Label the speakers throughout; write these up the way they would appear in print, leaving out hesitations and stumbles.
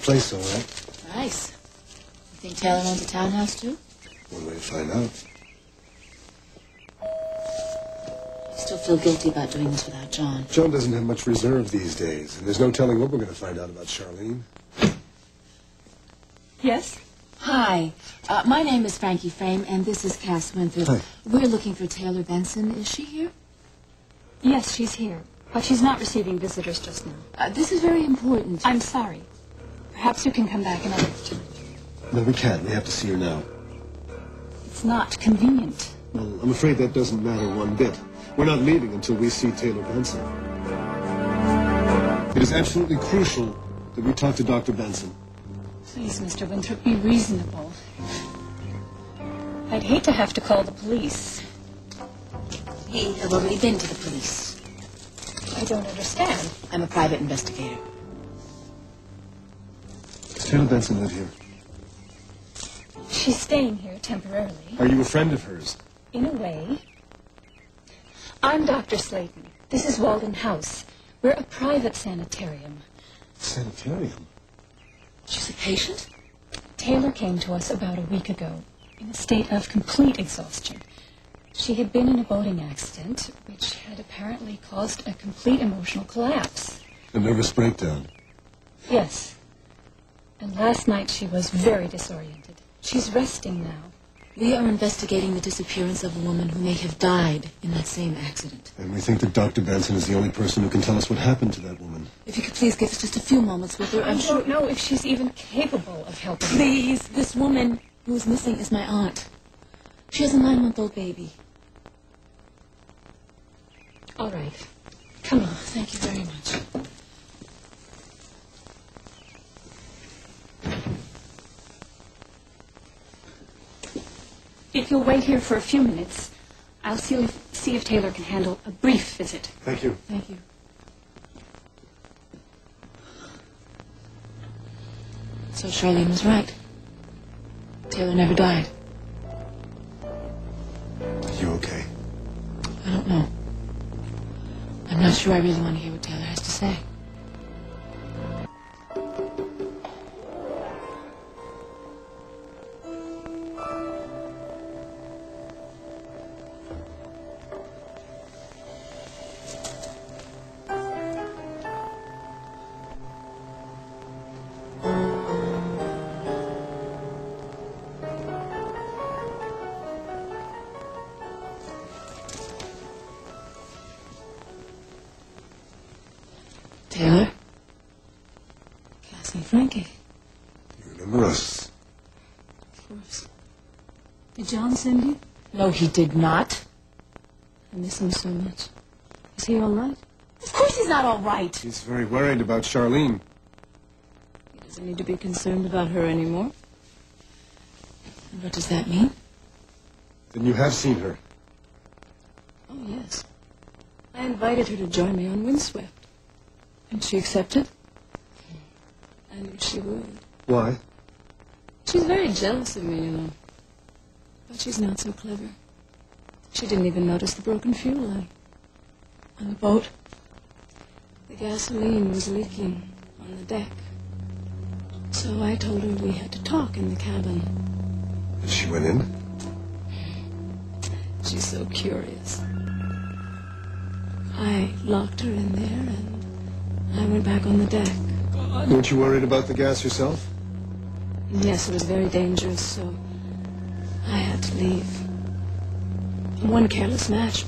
Speaker 1: place, all right.
Speaker 2: Nice. You think Taylor owns a townhouse, too?
Speaker 1: One way to find out.
Speaker 2: I still feel guilty about doing this without John.
Speaker 1: John doesn't have much reserve these days, and there's no telling what we're going to find out about Charlene.
Speaker 3: Yes?
Speaker 2: Hi. My name is Frankie Frame, and this is Cass Winthrop.
Speaker 1: Hi.
Speaker 2: We're looking for Taylor Benson. Is she here?
Speaker 3: Yes, she's here. But she's not receiving visitors just now.
Speaker 2: This is very important.
Speaker 3: I'm sorry. Perhaps you can come back another time.
Speaker 1: No, we can't. We have to see her now.
Speaker 3: It's not convenient.
Speaker 1: Well, I'm afraid that doesn't matter one bit. We're not leaving until we see Taylor Benson. It is absolutely crucial that we talk to Dr. Benson.
Speaker 3: Please, Mr. Winthrop, be reasonable. I'd hate to have to call the police.
Speaker 2: We have already been to the police.
Speaker 3: I don't understand.
Speaker 2: I'm a private investigator.
Speaker 1: Does Taylor Benson live here?
Speaker 3: She's staying here temporarily.
Speaker 1: Are you a friend of hers?
Speaker 3: In a way. I'm Dr. Slayton. This is Walden House. We're a private sanitarium.
Speaker 1: Sanitarium?
Speaker 2: She's a patient?
Speaker 3: Taylor came to us about a week ago in a state of complete exhaustion. She had been in a boating accident, which had apparently caused a complete emotional collapse.
Speaker 1: A nervous breakdown?
Speaker 3: Yes. And last night she was very disoriented. She's resting now.
Speaker 2: We are investigating the disappearance of a woman who may have died in that same accident.
Speaker 1: And we think that Dr. Benson is the only person who can tell us what happened to that woman.
Speaker 2: If you could please give us just a few moments with her,
Speaker 3: I don't know if she's even capable of helping.
Speaker 2: Please, this woman who is missing is my aunt. She has a 9-month-old baby.
Speaker 3: All right. Come on.
Speaker 2: Thank you very much.
Speaker 3: If you'll wait here for a few minutes, I'll see if Taylor can handle a brief visit.
Speaker 1: Thank you.
Speaker 2: Thank you. So Charlene was right. Taylor never died.
Speaker 1: Are you okay?
Speaker 2: I don't know. I'm not sure I really want to hear what Taylor has to say. Taylor? Cassie, Frankie.
Speaker 1: You remember us?
Speaker 2: Of course.
Speaker 3: Did John send you?
Speaker 2: No, he did not. I miss him so much.
Speaker 3: Is he all right?
Speaker 2: Of course he's not all right.
Speaker 1: He's very worried about Charlene.
Speaker 2: He doesn't need to be concerned about her anymore. And what does that mean?
Speaker 1: Then you have seen her.
Speaker 2: Oh, yes. I invited her to join me on Windswept. And she accepted. I knew she would.
Speaker 1: Why?
Speaker 2: She's very jealous of me, you know. But she's not so clever. She didn't even notice the broken fuel line. On the boat, the gasoline was leaking on the deck. So I told her we had to talk in the cabin.
Speaker 1: And she went in?
Speaker 2: She's so curious. I locked her in there and I went back on the deck. God.
Speaker 1: Weren't you worried about the gas yourself?
Speaker 2: Yes, it was very dangerous, so I had to leave. One careless match.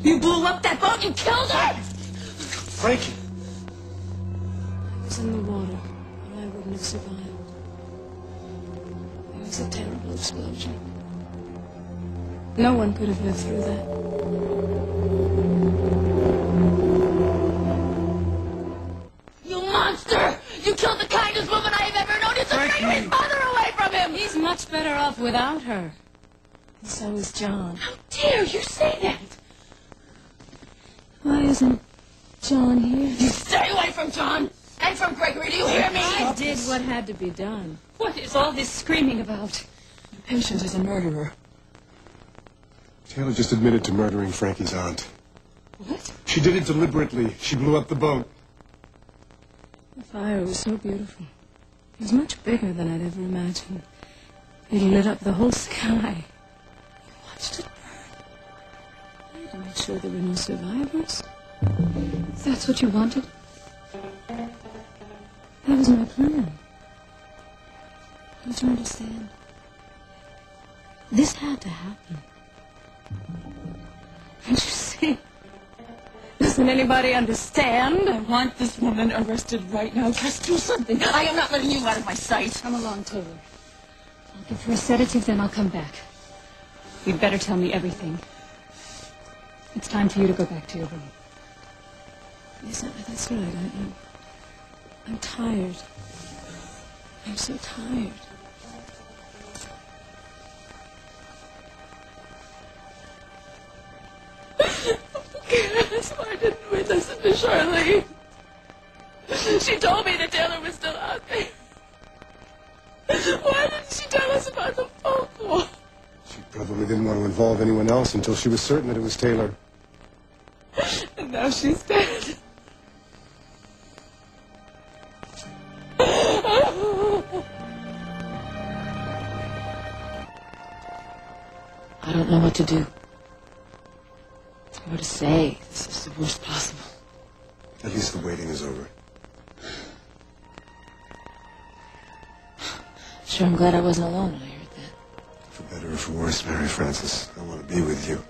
Speaker 2: You blew up that boat and killed her!
Speaker 1: Frankie!
Speaker 2: I was in the water, but I wouldn't have survived. It was a terrible explosion. No one could have lived through that. You monster! You killed the kindest woman I have ever known! You took his mother away from him! He's much better off without her. And so is John. How dare you say that? Why isn't John here? You stay away from John! And from Gregory, do you hear me? I did what had to be done.
Speaker 3: What is all this screaming about?
Speaker 2: The patient is a murderer.
Speaker 1: Taylor just admitted to murdering Frankie's aunt.
Speaker 2: What?
Speaker 1: She did it deliberately. She blew up the boat.
Speaker 2: The fire was so beautiful. It was much bigger than I'd ever imagined. It lit up the whole sky. I watched it burn. I had to make sure there were no survivors.
Speaker 3: If that's what you wanted.
Speaker 2: That was my plan. Don't you understand? This had to happen. Can't you see? Doesn't anybody understand?
Speaker 4: I want this woman arrested right now. Just do something. I am not letting you out of my sight.
Speaker 3: Come along, Taylor. I'll give her a sedative, then I'll come back. You'd better tell me everything. It's time for you to go back to your room.
Speaker 2: Yes, that's right. I'm tired. I'm so tired.
Speaker 4: Yes, why didn't we listen to Charlene? She told me that Taylor was still out there. Why didn't she tell us about the phone call?
Speaker 1: She probably didn't want to involve anyone else until she was certain that it was Taylor.
Speaker 4: And now she's dead.
Speaker 2: I don't know what to do. What to say. This is the worst possible.
Speaker 1: At least the waiting is over.
Speaker 2: Sure, I'm glad I wasn't alone when I heard that.
Speaker 1: For better or for worse, Mary Frances, I want to be with you.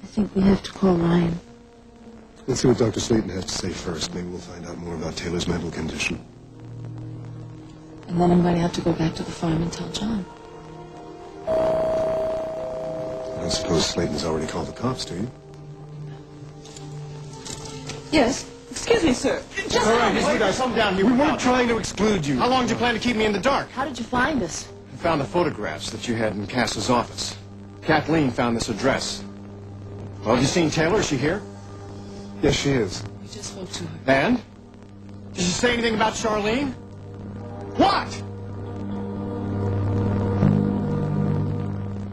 Speaker 2: I think we have to call Ryan.
Speaker 1: Let's see what Dr. Slayton has to say first. Maybe we'll find out more about Taylor's mental condition.
Speaker 2: And then I'm going to have to go back to the farm and tell John.
Speaker 1: I don't suppose Slayton's already called the cops, do you?
Speaker 4: Yes. Excuse me, sir. Just
Speaker 5: All right, you guys, come down here.
Speaker 1: We weren't trying to exclude you.
Speaker 5: How long did you plan to keep me in the dark?
Speaker 4: How did you find us?
Speaker 5: I found the photographs that you had in Cass's office. Kathleen found this address. Well, have you seen Taylor? Is she here?
Speaker 1: Yes, she is.
Speaker 2: We just spoke to her.
Speaker 5: And? Did she say anything about Charlene? What?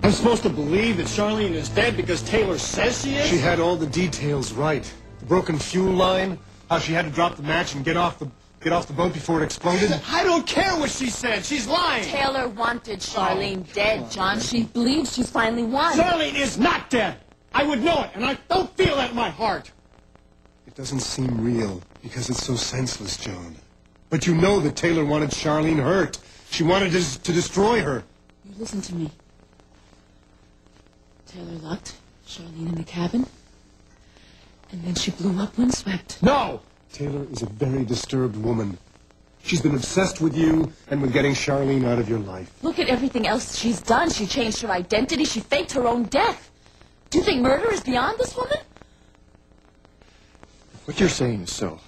Speaker 5: I'm supposed to believe that Charlene is dead because Taylor says she is?
Speaker 1: She had all the details right. The broken fuel line, how she had to drop the match and get off the boat before it exploded.
Speaker 5: I don't care what she said. She's lying.
Speaker 4: Taylor wanted Charlene dead, John. She believes she's finally won.
Speaker 5: Charlene is not dead. I would know it, and I don't feel that in my heart.
Speaker 1: It doesn't seem real because it's so senseless, John. But you know that Taylor wanted Charlene hurt. She wanted to destroy her.
Speaker 2: You listen to me. Taylor locked Charlene in the cabin, and then she blew up windswept.
Speaker 5: No!
Speaker 1: Taylor is a very disturbed woman. She's been obsessed with you and with getting Charlene out of your life.
Speaker 4: Look at everything else she's done. She changed her identity. She faked her own death. Do you think murder is beyond this woman?
Speaker 5: What you're saying is so.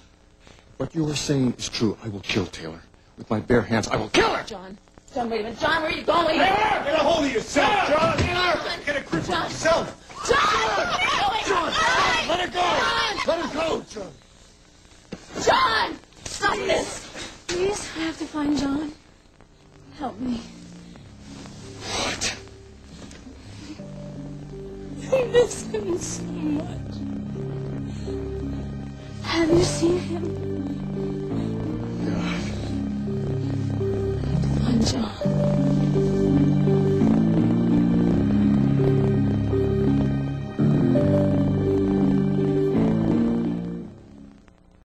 Speaker 5: What you are saying is true. I will kill Taylor. With my bare hands, I will kill her!
Speaker 4: John, wait a minute. John, where are you going?
Speaker 5: Taylor! Get a hold of yourself, John! Taylor! Get a grip of
Speaker 4: John!
Speaker 5: yourself!
Speaker 4: John! What are you doing?
Speaker 5: John! Let her go!
Speaker 4: John!
Speaker 5: Let her go, John!
Speaker 4: John! Stop this!
Speaker 2: Please, I have to find John. Help me.
Speaker 5: What?
Speaker 2: I miss him so much. Have you seen him?